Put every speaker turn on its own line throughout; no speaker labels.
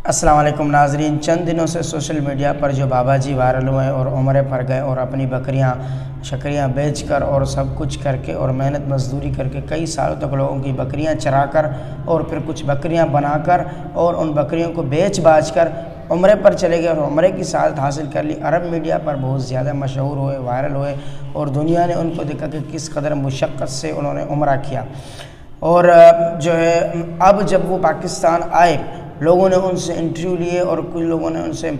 السلام علیکم ناظرین، چند دنوں سے سوشل میڈیا پر جو بابا جی وائرل ہوئے اور عمرے پر گئے اور اپنی بکریاں شکریاں بیچ کر اور سب کچھ کر کے اور محنت مزدوری کر کے کئی سالوں تک لوگوں کی بکریاں چرا کر اور پھر کچھ بکریاں بنا کر اور ان بکریوں کو بیچ باچ کر عمرے پر چلے گئے اور عمرے کی سعادت حاصل کر لی۔ عرب میڈیا پر بہت زیادہ مشہور ہوئے، وائرل ہوئے اور دنیا نے ان کو دیکھا کہ کس قدر مشقت سے انہوں نے عمرہ کیا۔ اور جو ہے اب جب وہ پاکستان آئے، لوگوں نے ان سے انٹرویو لیے اور کچھ لوگوں نے ان سے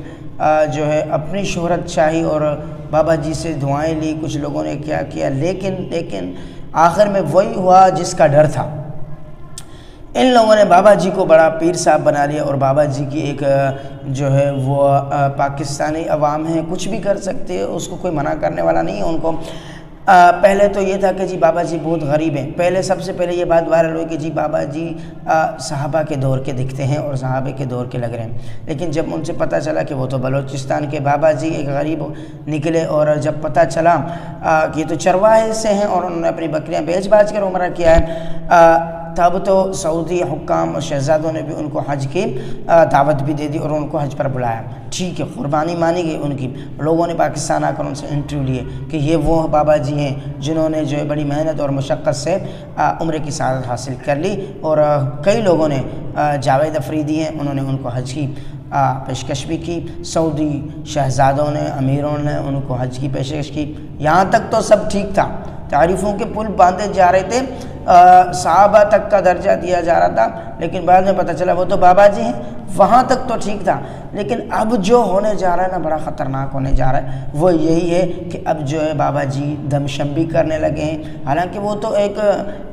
جو ہے اپنی شہرت چاہی اور بابا جی سے دعائیں لی، کچھ لوگوں نے کیا کیا، لیکن آخر میں وہی ہوا جس کا ڈر تھا۔ ان لوگوں نے بابا جی کو بڑا پیر صاحب بنا لیا اور بابا جی کی ایک جو ہے وہ پاکستانی عوام ہے، کچھ بھی کر سکتے ہیں، اس کو کوئی منع کرنے والا نہیں ہے ان کو۔ پہلے تو یہ تھا کہ جی بابا جی بہت غریب ہیں، سب سے پہلے یہ بات وائرل ہوئی کہ جی بابا جی صحابہ کے دور کے دکھتے ہیں اور صحابہ کے دور کے لگ رہے ہیں، لیکن جب ان سے پتہ چلا کہ وہ تو بلوچستان کے بابا جی ایک غریب نکلے اور جب پتہ چلا کہ یہ تو چرواہے سے ہیں اور انہوں نے اپنی بکریاں بیچ باچ کر عمرہ کیا ہے، تب تو سعودی حکام اور شہزادوں نے بھی ان کو حج کی دعوت بھی دے دی اور ان کو حج پر بلایا۔ ٹھیک ہے، قربانی مانی گئی ان کی۔ لوگوں نے پاکستان آ کر ان سے انٹرویو لیے کہ یہ وہ بابا جی ہیں جنہوں نے جو ہے بڑی محنت اور مشقت سے عمرے کی سعادت حاصل کر لی، اور کئی لوگوں نے جاوید افریدی ہیں، انہوں نے ان کو حج کی پیشکش بھی کی، سعودی شہزادوں نے امیروں نے ان کو حج کی پیشکش کی۔ یہاں تک تو سب ٹھیک تھا، تعریفوں کے پل باندھے جا رہے تھے، صحابہ تک کا درجہ دیا جا رہا تھا، لیکن بعد میں پتہ چلا وہ تو بابا جی ہیں۔ وہاں تک تو ٹھیک تھا، لیکن اب جو ہونے جا رہا ہے نا، بڑا خطرناک ہونے جا رہا ہے۔ وہ یہی ہے کہ اب جو ہے بابا جی دم شم بھی کرنے لگے ہیں، حالانکہ وہ تو ایک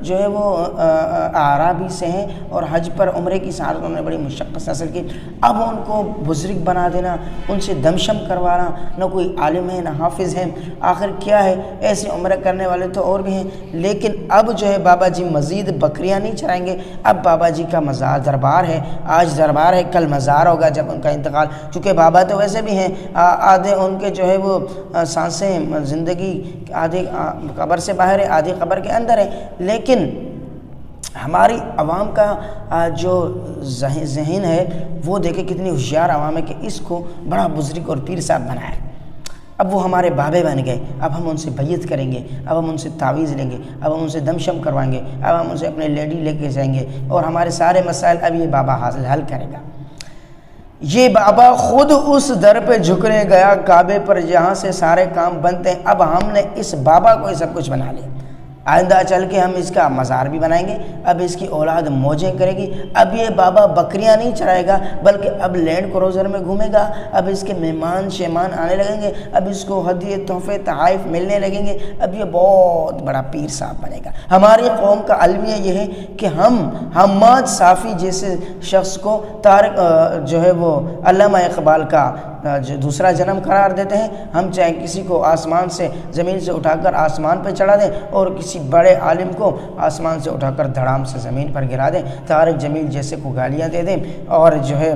جو ہے وہ اعرابی سے ہیں اور حج پر عمرے کی سعادت انہوں نے بڑی مشقت سے حاصل کی۔ اب ان کو بزرگ بنا دینا، ان سے دم شم کروانا، نہ کوئی عالم ہے نہ حافظ ہے، آخر کیا ہے؟ ایسے عمرہ کرنے والے تو اور بھی ہیں، لیکن اب جو ہے بابا جی مزید بکریاں نہیں چرائیں گے۔ اب بابا جی کا مزار دربار ہے، آج دربار ہے، کل مزار ہوگا جب ان کا انتقال، چونکہ بابا تو ویسے بھی ہیں، آدھے ان کے جو ہے وہ سانسیں زندگی آدھے قبر سے باہر ہے، آدھی قبر کے اندر ہے، لیکن ہماری عوام کا جو ذہن ہے وہ دیکھیں کتنی ہوشیار عوام ہے کہ اس کو بڑا بزرگ اور پیر صاحب بنایا ہے۔ اب وہ ہمارے بابے بن گئے، اب ہم ان سے بیعت کریں گے، اب ہم ان سے تعویذ لیں گے، اب ہم ان سے دم شم کروائیں گے، اب ہم ان سے اپنے لیڈی لے کے جائیں گے اور ہمارے سارے مسائل اب یہ بابا حل کرے گا۔ یہ بابا خود اس در پہ جھکنے گیا کعبے پر جہاں سے سارے کام بنتے ہیں، اب ہم نے اس بابا کو یہ سب کچھ بنا لیا۔ آئندہ چل کے ہم اس کا مزار بھی بنائیں گے، اب اس کی اولاد موجیں کرے گی، اب یہ بابا بکریاں نہیں چرائے گا بلکہ اب لینڈ کروزر میں گھومے گا، اب اس کے مہمان شہمان آنے لگیں گے، اب اس کو ہدیے تحفے تحائف ملنے لگیں گے، اب یہ بہت بڑا پیر صاحب بنے گا۔ ہماری قوم کا المیہ یہ ہے کہ ہم حماد صافی جیسے شخص کو طارق جو ہے وہ علامہ اقبال کا جو دوسرا جنم قرار دیتے ہیں، ہم چاہے کسی کو آسمان سے زمین سے اٹھا کر آسمان پہ چڑھا دیں اور کسی بڑے عالم کو آسمان سے اٹھا کر دھڑام سے زمین پر گرا دیں، طارق جمیل جیسے کو گالیاں دے دیں اور جو ہے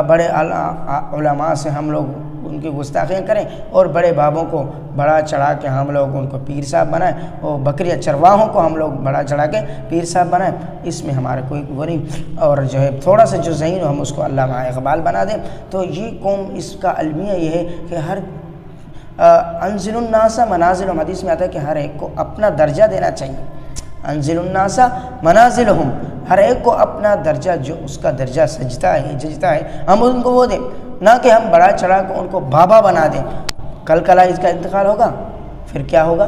بڑے علماء سے ہم لوگ ان کی گستاخیاں کریں اور بڑے بابوں کو بڑا چڑھا کے ہم لوگ ان کو پیر صاحب بنائیں اور بکریاں چرواہوں کو ہم لوگ بڑا چڑھا کے پیر صاحب بنائیں، اس میں ہمارا کوئی وہ نہیں، اور جو ہے تھوڑا سا جو ذہین ہو ہم اس کو علامہ اقبال بنا دیں۔ تو یہ قوم اس کا المیہ یہ ہے کہ ہر انزل الناس منازلہم، حدیث میں آتا ہے کہ ہر ایک کو اپنا درجہ دینا چاہیے۔ انزل الناس منازلہم، ہر ایک کو اپنا درجہ جو اس کا درجہ سجتا ہے ہم ان کو وہ دیں، نہ کہ ہم بڑا چڑھا کو ان کو بابا بنا دیں۔ کل کلا اس کا انتقال ہوگا، پھر کیا ہوگا؟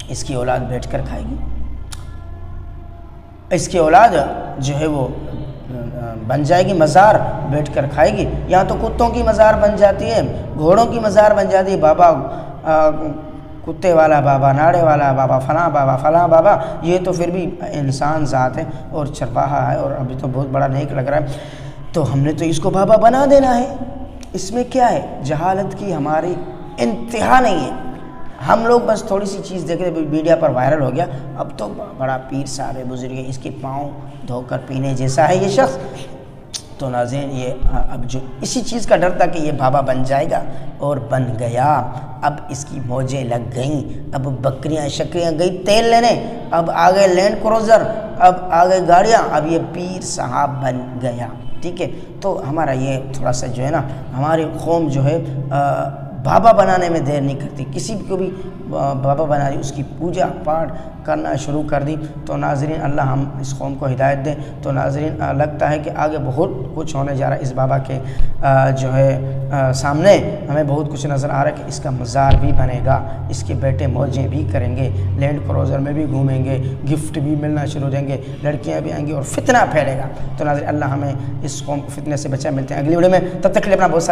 اس کی اولاد بیٹھ کر کھائے گی، اس کی اولاد جو ہے وہ بن جائے گی مزار، بیٹھ کر کھائے گی۔ یہاں تو کتوں کی مزار بن جاتی ہے، گھوڑوں کی مزار بن جاتی ہے، بابا کتے والا بابا، ناڑے والا بابا، فلاں بابا، یہ تو پھر بھی انسان ذات ہے اور چرواہا ہے اور ابھی تو بہت بڑا نیک لگ رہا ہے، تو ہم نے تو اس کو بابا بنا دینا ہے۔ اس میں کیا ہے؟ جہالت کی ہماری انتہا نہیں ہے۔ ہم لوگ بس تھوڑی سی چیز دیکھ رہے، میڈیا پر وائرل ہو گیا، اب تو بڑا پیر صاحب ہے، بزرگ ہے، اس کے پاؤں دھو کر پینے جیسا ہے یہ شخص۔ تو ناظرین یہ اب جو اسی چیز کا ڈر تھا کہ یہ بابا بن جائے گا اور بن گیا، اب اس کی موجیں لگ گئیں، اب بکریاں شکریاں گئی تیل لینے، اب آگئے لینڈ کروزر، اب آگئے گاڑیاں، اب یہ پیر صاحب بن گیا۔ ٹھیک ہے. تو ہمارا یہ تھوڑا سا جو ہے نا ہماری قوم جو ہے بابا بنانے میں دیر نہیں کرتی. کسی کو بھی بابا بنا دی, اس کی پوجا پاٹ کرنا شروع کر دی. تو ناظرین اللہ ہم اس قوم کو ہدایت دیں. تو ناظرین لگتا ہے کہ آگے بہت کچھ ہونے جا رہا ہے اس بابا کے جو ہے سامنے. ہمیں بہت کچھ نظر آ رہا ہے کہ اس کا مزار بھی بنے گا, اس کے بیٹے موجیں بھی کریں گے, لینڈ کروزر میں بھی گھومیں گے, گفٹ بھی ملنا شروع ہو جائیں گے, لڑکیاں بھی آئیں گی اور فتنہ پھیلے گا. تو ناظرین اللہ ہمیں اس قوم کو فتنے سے بچا. ملتے ہیں اگلی ویڈیو میں, تب تک کے لیے اپنا بہت